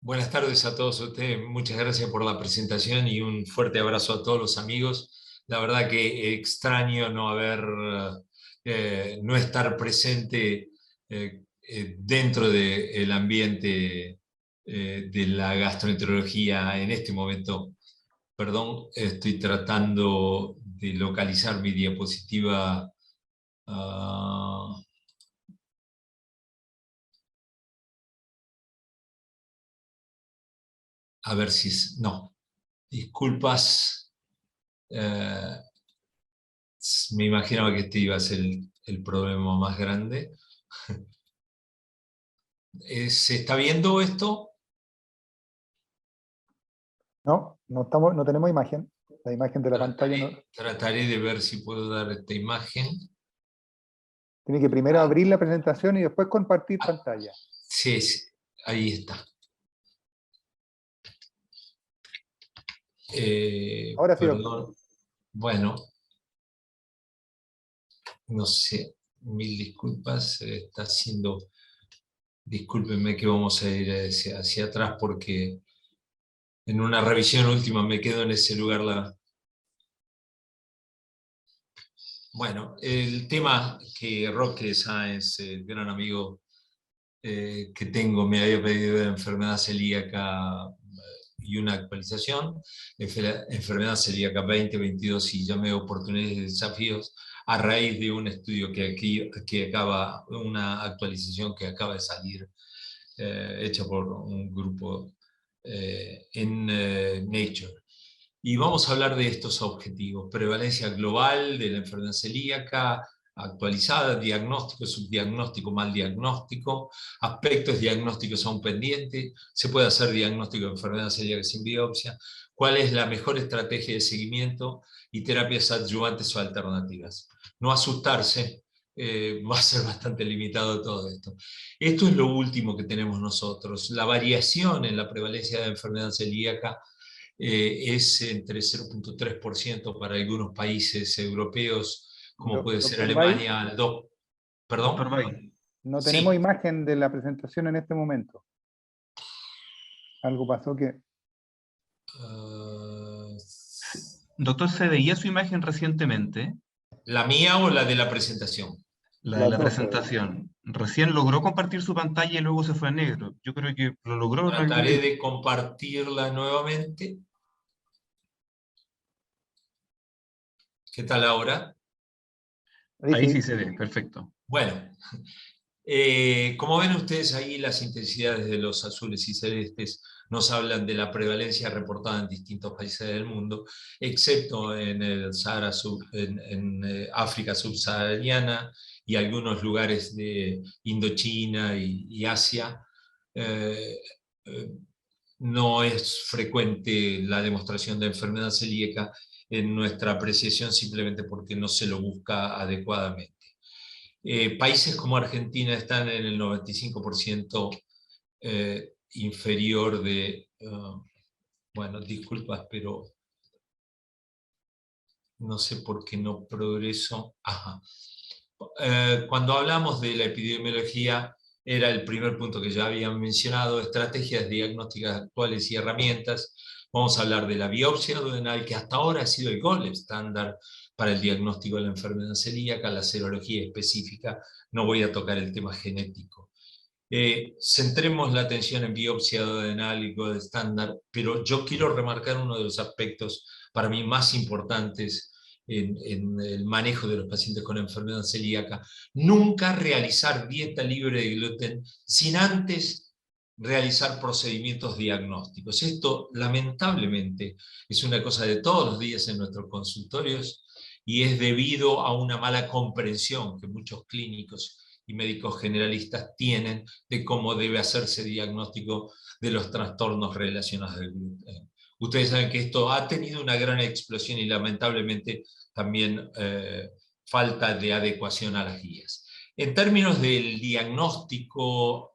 Buenas tardes a todos ustedes. Muchas gracias por la presentación y un fuerte abrazo a todos los amigos. La verdad que extraño no estar presente dentro del ambiente de la gastroenterología en este momento. Perdón, estoy tratando de localizar mi diapositiva. ah, a ver si no. Disculpas. Eh, Me imaginaba que este iba a ser el problema más grande. ¿Se está viendo esto? No tenemos imagen. La imagen de la pantalla no. Trataré de ver si puedo dar esta imagen. Tiene que primero abrir la presentación y después compartir pantalla. Sí, ahí está. Ahora sí, Perdón. doctor. Bueno, no sé, mil disculpas. Está haciendo... Discúlpenme que vamos a ir hacia atrás porque en una revisión última me quedo en ese lugar. Bueno, el tema que Roque Sáenz, el gran amigo que tengo, me había pedido de enfermedad celíaca y una actualización, enfermedad celíaca 2022, y llamé oportunidades y desafíos a raíz de un estudio una actualización que acaba de salir, hecha por un grupo en Nature. Y vamos a hablar de estos objetivos: prevalencia global de la enfermedad celíaca actualizada, diagnóstico, subdiagnóstico, mal diagnóstico, aspectos diagnósticos aún pendientes, se puede hacer diagnóstico de enfermedad celíaca sin biopsia, cuál es la mejor estrategia de seguimiento y terapias adyuvantes o alternativas. No asustarse, va a ser bastante limitado todo esto. Esto es lo último que tenemos nosotros. La variación en la prevalencia de la enfermedad celíaca es entre 0,3% para algunos países europeos, como puede ser Doctor Bay, Alemania, ¿perdón? Doctor Bay. no tenemos Sí. imagen de la presentación en este momento. Algo pasó que... Doctor, ¿se veía su imagen recientemente? ¿La mía o la de la presentación? La de Las la dos se veían. presentación. Recién logró compartir su pantalla y luego se fue a negro. Yo creo que lo logró en algún Trataré momento. de compartirla nuevamente. ¿Qué tal ahora? Ahí sí se ve, perfecto. Bueno, como ven ustedes ahí, las intensidades de los azules y celestes nos hablan de la prevalencia reportada en distintos países del mundo, excepto en el Sahara en África subsahariana y algunos lugares de Indochina y Asia. Eh, eh, no es frecuente la demostración de enfermedad celíaca en nuestra apreciación, simplemente porque no se lo busca adecuadamente. Países como Argentina están en el 95% inferior de... bueno, disculpas, pero no sé por qué no progreso. Ajá. Cuando hablamos de la epidemiología, era el primer punto que ya había mencionado: estrategias diagnósticas actuales y herramientas. Vamos a hablar de la biopsia duodenal, que hasta ahora ha sido el gold estándar para el diagnóstico de la enfermedad celíaca, la serología específica. No voy a tocar el tema genético. Centremos la atención en biopsia duodenal y gold estándar, pero yo quiero remarcar uno de los aspectos para mí más importantes en el manejo de los pacientes con enfermedad celíaca: nunca realizar dieta libre de gluten sin antes realizar procedimientos diagnósticos. Esto, lamentablemente, es una cosa de todos los días en nuestros consultorios, y es debido a una mala comprensión que muchos clínicos y médicos generalistas tienen de cómo debe hacerse diagnóstico de los trastornos relacionados al gluten. Ustedes saben que esto ha tenido una gran explosión y lamentablemente también falta de adecuación a las guías. En términos del diagnóstico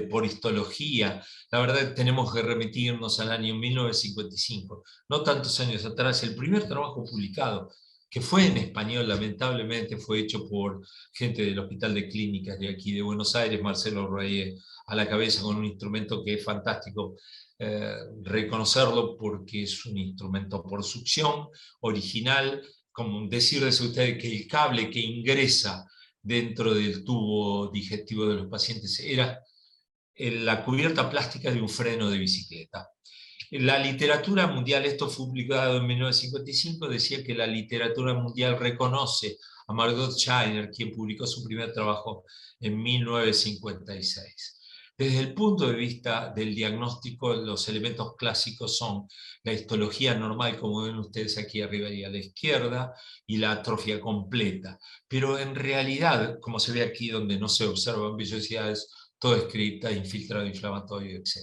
por histología, la verdad tenemos que remitirnos al año 1955, no tantos años atrás. El primer trabajo publicado, que fue en español, lamentablemente fue hecho por gente del Hospital de Clínicas de aquí de Buenos Aires, Marcelo Reyes a la cabeza, con un instrumento que es fantástico reconocerlo, porque es un instrumento por succión, original, como decirles a ustedes que el cable que ingresa dentro del tubo digestivo de los pacientes era la cubierta plástica de un freno de bicicleta. La literatura mundial, esto fue publicado en 1955, decía que la literatura mundial reconoce a Margot Scheiner, quien publicó su primer trabajo en 1956. Desde el punto de vista del diagnóstico, los elementos clásicos son la histología normal, como ven ustedes aquí arriba y a la izquierda, y la atrofia completa. Pero en realidad, como se ve aquí donde no se observan vellosidades, todo es cripta, infiltrado inflamatorio, etc.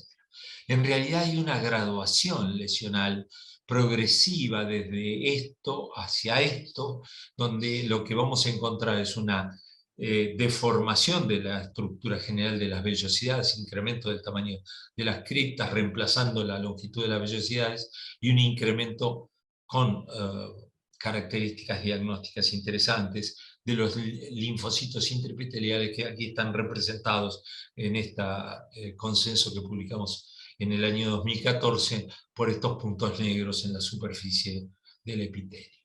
En realidad hay una graduación lesional progresiva desde esto hacia esto, donde lo que vamos a encontrar es una deformación de la estructura general de las vellosidades, incremento del tamaño de las criptas, reemplazando la longitud de las vellosidades, y un incremento con características diagnósticas interesantes de los linfocitos intraepiteliales que aquí están representados en este consenso que publicamos en el año 2014 por estos puntos negros en la superficie del epitelio.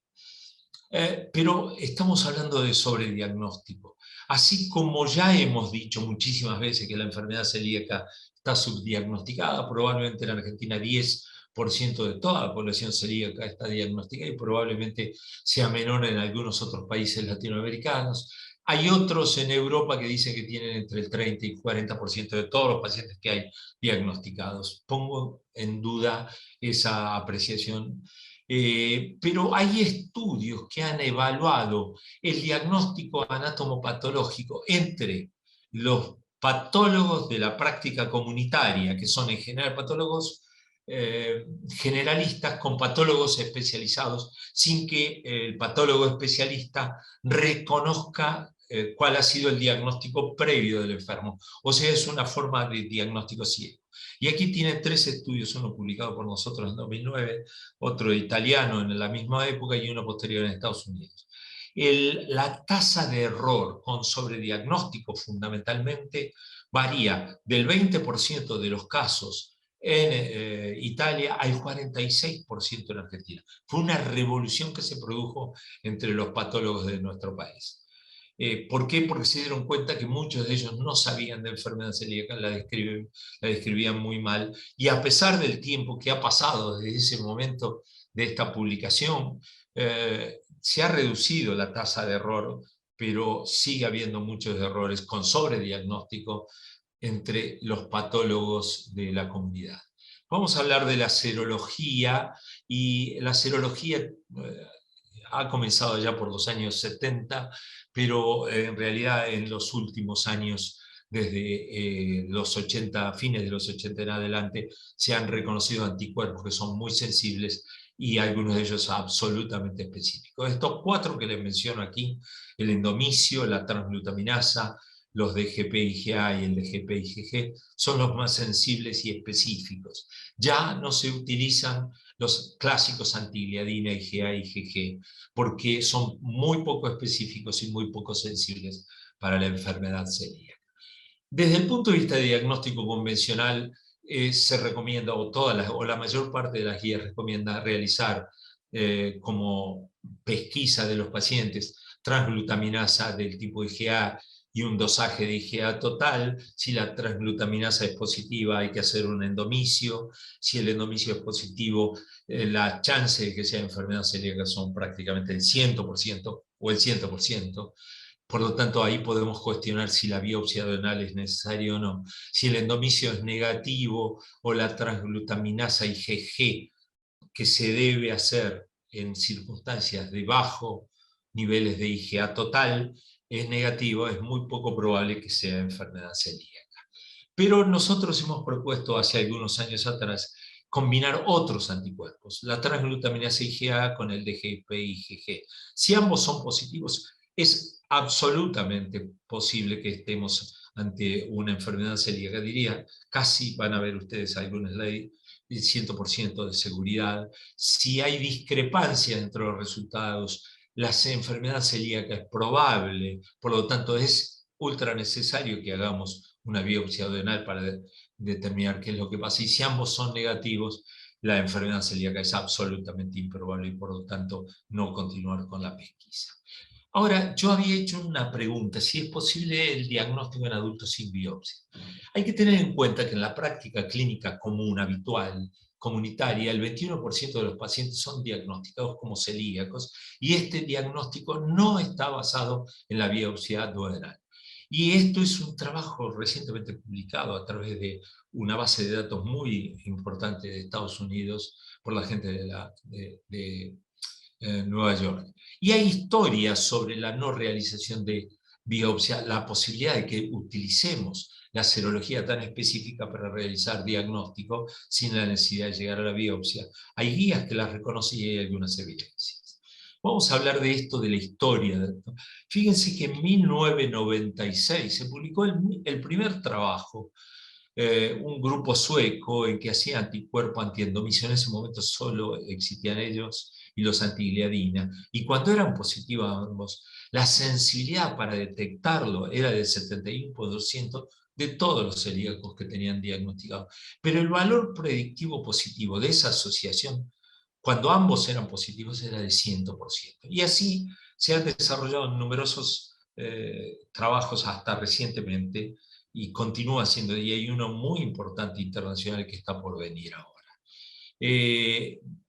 Pero estamos hablando de sobrediagnóstico. Así como ya hemos dicho muchísimas veces que la enfermedad celíaca está subdiagnosticada, probablemente en Argentina 10% de toda la población celíaca está diagnosticada y probablemente sea menor en algunos otros países latinoamericanos. Hay otros en Europa que dicen que tienen entre el 30 y 40% de todos los pacientes que hay diagnosticados. Pongo en duda esa apreciación. Pero hay estudios que han evaluado el diagnóstico anatomopatológico entre los patólogos de la práctica comunitaria, que son en general patólogos generalistas, con patólogos especializados, sin que el patólogo especialista reconozca cuál ha sido el diagnóstico previo del enfermo. O sea, es una forma de diagnóstico ciego. Y aquí tienen 3 estudios, uno publicado por nosotros en 2009, otro italiano en la misma época y uno posterior en Estados Unidos. La tasa de error con sobrediagnóstico fundamentalmente varía del 20% de los casos en Italia al 46% en Argentina. Fue una revolución que se produjo entre los patólogos de nuestro país. ¿Por qué? Porque se dieron cuenta que muchos de ellos no sabían de enfermedad celíaca, la describían muy mal, y a pesar del tiempo que ha pasado desde ese momento de esta publicación, se ha reducido la tasa de error, pero sigue habiendo muchos errores con sobrediagnóstico entre los patólogos de la comunidad. Vamos a hablar de la serología, y la serología ha comenzado ya por los años 70, pero en realidad en los últimos años, desde los 80, fines de los 80 en adelante, se han reconocido anticuerpos que son muy sensibles y algunos de ellos absolutamente específicos. Estos 4 que les menciono aquí, el endomicio, la transglutaminasa, los DGP-IgA y el DGP-IgG, son los más sensibles y específicos. Ya no se utilizan los clásicos antigliadina, IgA y IgG, porque son muy poco específicos y muy poco sensibles para la enfermedad celíaca. Desde el punto de vista de diagnóstico convencional, se recomienda, o la mayor parte de las guías recomienda realizar como pesquisa de los pacientes transglutaminasa del tipo IgA y un dosaje de IgA total. Si la transglutaminasa es positiva, hay que hacer un endomicio. Si el endomicio es positivo, la chance de que sea enfermedad celíaca son prácticamente el 100% o el 100%. Por lo tanto, ahí podemos cuestionar si la biopsia renal es necesaria o no. Si el endomicio es negativo o la transglutaminasa IgG, que se debe hacer en circunstancias de bajo niveles de IgA total, es negativo, es muy poco probable que sea enfermedad celíaca. Pero nosotros hemos propuesto hace algunos años atrás combinar otros anticuerpos, la transglutaminasa IgA con el DGP-IgG. Si ambos son positivos, es absolutamente posible que estemos ante una enfermedad celíaca. Diría, casi van a ver ustedes alguna slide, 100% de seguridad. Si hay discrepancias entre los resultados la enfermedad celíaca es probable, por lo tanto es ultra necesario que hagamos una biopsia duodenal para determinar qué es lo que pasa. Y si ambos son negativos, la enfermedad celíaca es absolutamente improbable y por lo tanto no continuar con la pesquisa. Ahora, yo había hecho una pregunta, si es posible el diagnóstico en adultos sin biopsia. Hay que tener en cuenta que en la práctica clínica común, habitual, comunitaria, el 21% de los pacientes son diagnosticados como celíacos y este diagnóstico no está basado en la biopsia duodenal. Y esto es un trabajo recientemente publicado a través de una base de datos muy importante de Estados Unidos por la gente de Nueva York. Y hay historias sobre la no realización de biopsia, la posibilidad de que utilicemos la serología tan específica para realizar diagnóstico sin la necesidad de llegar a la biopsia. Hay guías que las reconocen y hay algunas evidencias. Vamos a hablar de esto, de la historia. Fíjense que en 1996 se publicó el primer trabajo, un grupo sueco en que hacía anticuerpo antiendomisio. En ese momento solo existían ellos y los antigliadina. Y cuando eran positivos ambos, la sensibilidad para detectarlo era del 71% de todos los celíacos que tenían diagnosticado. Pero el valor predictivo positivo de esa asociación, cuando ambos eran positivos, era de 100%. Y así se han desarrollado numerosos trabajos hasta recientemente, y continúa siendo, y hay uno muy importante internacional que está por venir ahora.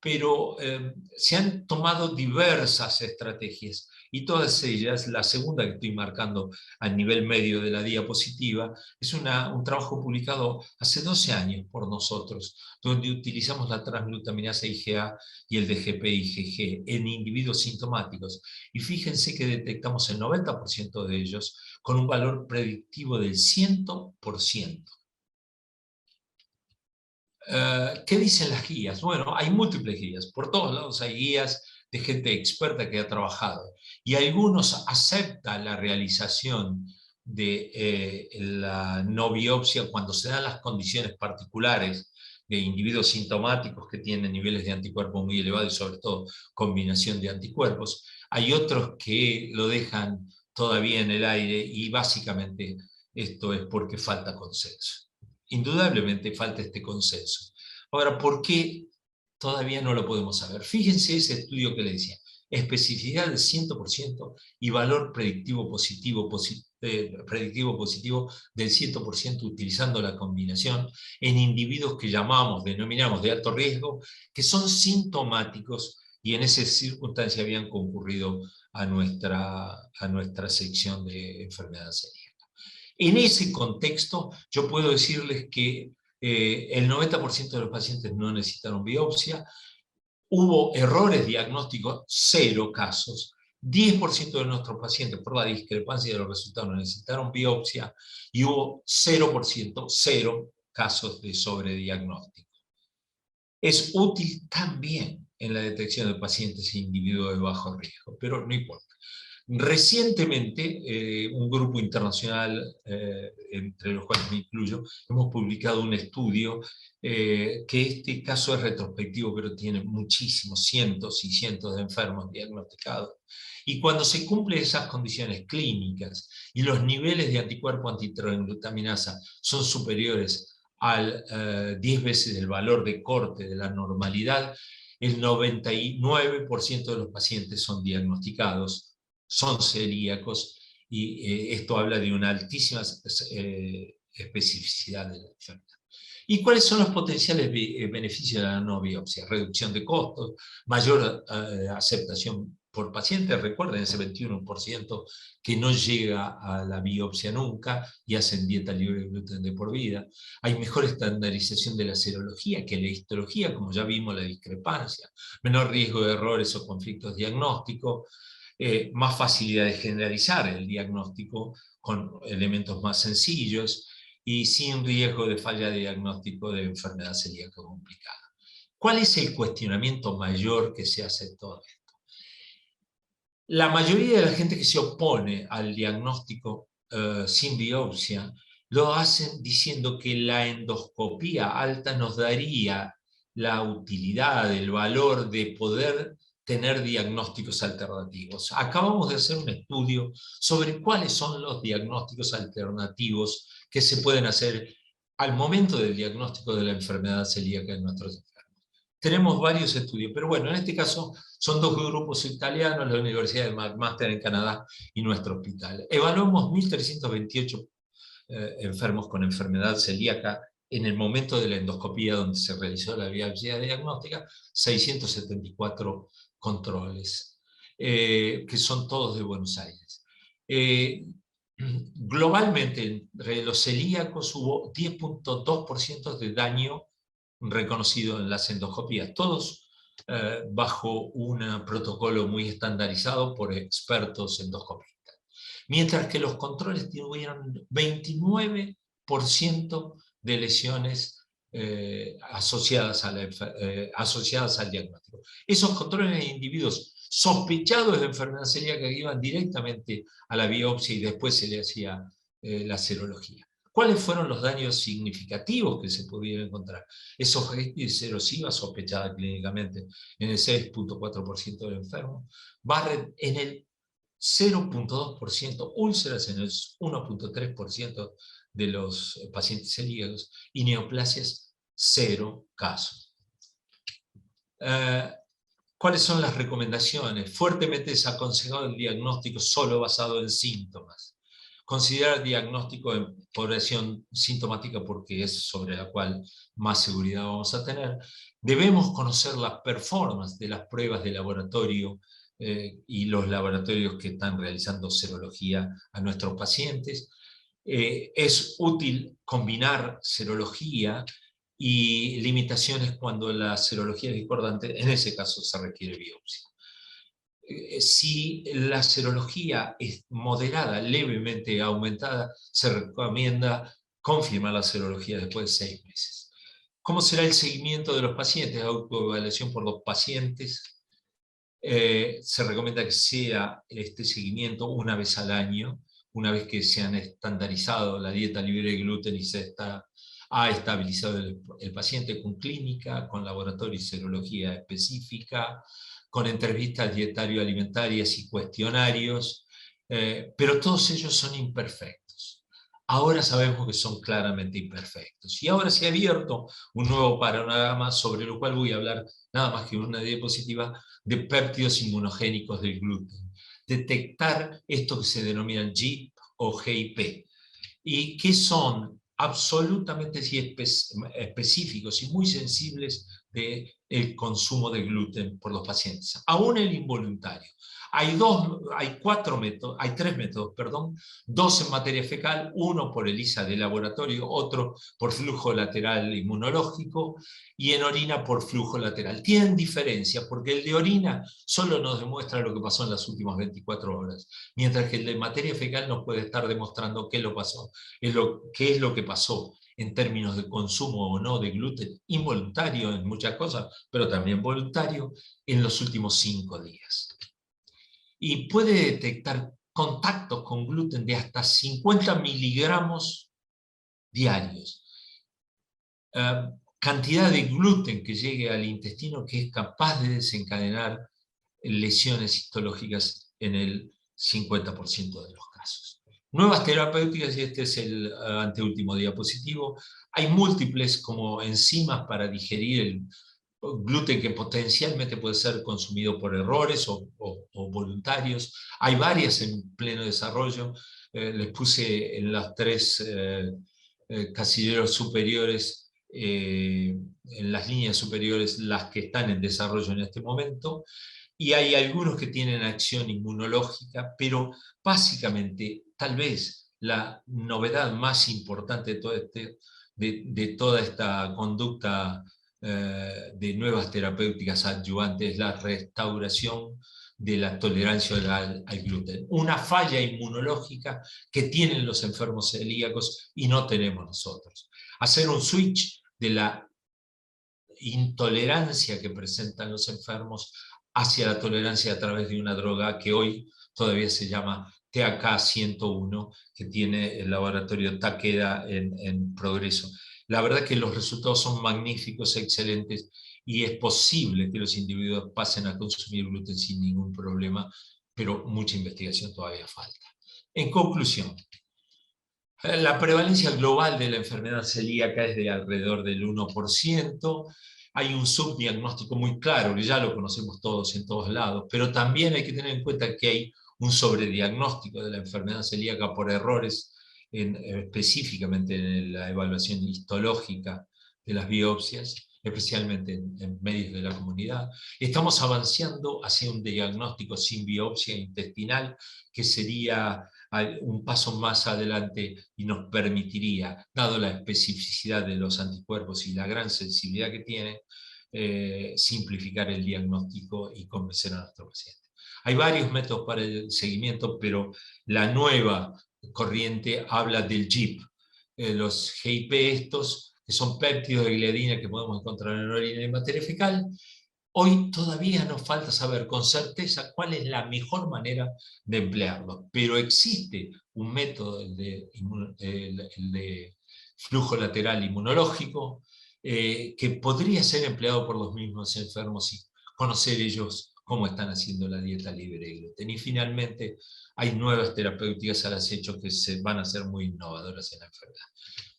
Pero se han tomado diversas estrategias y todas ellas, la segunda que estoy marcando al nivel medio de la diapositiva, es un trabajo publicado hace 12 años por nosotros, donde utilizamos la transglutaminasa IgA y el DGP-IgG en individuos sintomáticos. Y fíjense que detectamos el 90% de ellos con un valor predictivo del 100%. ¿Qué dicen las guías? Bueno, hay múltiples guías, por todos lados hay guías de gente experta que ha trabajado, y algunos aceptan la realización de la no biopsia cuando se dan las condiciones particulares de individuos sintomáticos que tienen niveles de anticuerpos muy elevados y sobre todo combinación de anticuerpos. Hay otros que lo dejan todavía en el aire y básicamente esto es porque falta consenso. Indudablemente falta este consenso. Ahora, ¿por qué todavía no lo podemos saber? Fíjense ese estudio que le decía, especificidad del 100% y valor predictivo positivo del 100% utilizando la combinación en individuos que denominamos de alto riesgo, que son sintomáticos y en esa circunstancia habían concurrido a nuestra sección de enfermedad celíaca. En ese contexto, yo puedo decirles que el 90% de los pacientes no necesitaron biopsia, hubo errores diagnósticos, 0 casos, 10% de nuestros pacientes por la discrepancia de los resultados no necesitaron biopsia y hubo 0%, 0 casos de sobrediagnóstico. Es útil también en la detección de pacientes e individuos de bajo riesgo, pero no importa. Recientemente, un grupo internacional, entre los cuales me incluyo, hemos publicado un estudio que este caso es retrospectivo, pero tiene muchísimos, cientos y cientos de enfermos diagnosticados. Y cuando se cumplen esas condiciones clínicas y los niveles de anticuerpo antitransglutaminasa son superiores al 10 veces el valor de corte de la normalidad, el 99% de los pacientes son diagnosticados, son celíacos, y esto habla de una altísima especificidad de la enfermedad. ¿Y cuáles son los potenciales beneficios de la no biopsia? Reducción de costos, mayor aceptación por pacientes. Recuerden ese 21% que no llega a la biopsia nunca y hacen dieta libre de gluten de por vida. Hay mejor estandarización de la serología que la histología, como ya vimos la discrepancia. Menor riesgo de errores o conflictos diagnósticos. Más facilidad de generalizar el diagnóstico con elementos más sencillos y sin riesgo de falla de diagnóstico de enfermedad celíaca complicada. ¿Cuál es el cuestionamiento mayor que se hace de todo esto? La mayoría de la gente que se opone al diagnóstico sin biopsia lo hacen diciendo que la endoscopía alta nos daría la utilidad, el valor de poder tener diagnósticos alternativos. Acabamos de hacer un estudio sobre cuáles son los diagnósticos alternativos que se pueden hacer al momento del diagnóstico de la enfermedad celíaca en nuestros enfermos. Tenemos varios estudios, pero bueno, en este caso son dos grupos italianos, la Universidad de McMaster en Canadá y nuestro hospital. Evaluamos 1.328 enfermos con enfermedad celíaca en el momento de la endoscopía donde se realizó la biopsia diagnóstica, 674 controles, que son todos de Buenos Aires. Globalmente, entre los celíacos hubo 10.2% de daño reconocido en las endoscopías, todos bajo un protocolo muy estandarizado por expertos endoscopistas. Mientras que los controles tuvieron 29% de lesiones asociadas al diagnóstico. Esos controles de individuos sospechados de enfermedad celíaca que iban directamente a la biopsia y después se le hacía la serología. ¿Cuáles fueron los daños significativos que se pudieron encontrar? Esofagititis erosiva sospechada clínicamente en el 6.4% de enfermos, Barrett en el 0.2%, úlceras en el 1.3% de los pacientes celíacos y neoplasias 0 casos. ¿Cuáles son las recomendaciones? Fuertemente desaconsejado el diagnóstico solo basado en síntomas. Considerar diagnóstico en población sintomática porque es sobre la cual más seguridad vamos a tener. Debemos conocer la performance de las pruebas de laboratorio y los laboratorios que están realizando serología a nuestros pacientes. Es útil combinar serología y limitaciones cuando la serología es discordante, en ese caso se requiere biopsia. Si la serología es moderada, levemente aumentada, se recomienda confirmar la serología después de 6 meses. ¿Cómo será el seguimiento de los pacientes? Autoevaluación por los pacientes. Se recomienda que sea este seguimiento una vez al año, una vez que se han estandarizado la dieta libre de gluten y ha estabilizado el paciente con clínica, con laboratorio y serología específica, con entrevistas dietario-alimentarias y cuestionarios, pero todos ellos son imperfectos. Ahora sabemos que son claramente imperfectos. Y ahora se ha abierto un nuevo panorama sobre lo cual voy a hablar nada más que en una diapositiva de péptidos inmunogénicos del gluten. Detectar esto que se denominan GIP o GIP y que son absolutamente específicos y muy sensibles del consumo de gluten por los pacientes, aún el involuntario. Hay tres métodos, dos en materia fecal, uno por ELISA de laboratorio, otro por flujo lateral inmunológico y en orina por flujo lateral. Tienen diferencia porque el de orina solo nos demuestra lo que pasó en las últimas 24 horas, mientras que el de materia fecal nos puede estar demostrando qué es lo que pasó en términos de consumo o no de gluten, involuntario en muchas cosas, pero también voluntario, en los últimos 5 días. Y puede detectar contactos con gluten de hasta 50 miligramos diarios. Cantidad de gluten que llegue al intestino que es capaz de desencadenar lesiones histológicas en el 50% de los casos. Nuevas terapéuticas, y este es el anteúltimo diapositivo. Hay múltiples como enzimas para digerir el gluten que potencialmente puede ser consumido por errores o voluntarios. Hay varias en pleno desarrollo. Les puse en las 3 casilleros superiores, en las líneas superiores, las que están en desarrollo en este momento. Y hay algunos que tienen acción inmunológica, pero básicamente, tal vez la novedad más importante de toda esta conducta de nuevas terapéuticas adyuvantes es la restauración de la tolerancia al gluten. Una falla inmunológica que tienen los enfermos celíacos y no tenemos nosotros. Hacer un switch de la intolerancia que presentan los enfermos hacia la tolerancia a través de una droga que hoy todavía se llama TAK-101, que tiene el laboratorio Takeda en progreso. La verdad es que los resultados son magníficos, excelentes, y es posible que los individuos pasen a consumir gluten sin ningún problema, pero mucha investigación todavía falta. En conclusión, la prevalencia global de la enfermedad celíaca es de alrededor del 1%. Hay un subdiagnóstico muy claro, que ya lo conocemos todos en todos lados, pero también hay que tener en cuenta que hay un sobrediagnóstico de la enfermedad celíaca por errores, específicamente en la evaluación histológica de las biopsias, especialmente en medios de la comunidad. Estamos avanzando hacia un diagnóstico sin biopsia intestinal, que sería un paso más adelante y nos permitiría, dado la especificidad de los anticuerpos y la gran sensibilidad que tienen, simplificar el diagnóstico y convencer a nuestro paciente. Hay varios métodos para el seguimiento, pero la nueva corriente habla del GIP. Los GIP estos, que son péptidos de gliadina que podemos encontrar en la orina y materia fecal. Hoy todavía nos falta saber con certeza cuál es la mejor manera de emplearlo, pero existe un método, el de flujo lateral inmunológico, que podría ser empleado por los mismos enfermos y conocer ellos cómo están haciendo la dieta libre de gluten. Y finalmente hay nuevas terapéuticas al acecho que van a ser muy innovadoras en la enfermedad.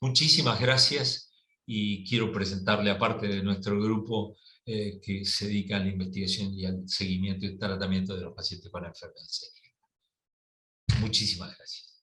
Muchísimas gracias, y quiero presentarle, aparte de nuestro grupo, que se dedica a la investigación y al seguimiento y tratamiento de los pacientes con enfermedad celíaca. Muchísimas gracias.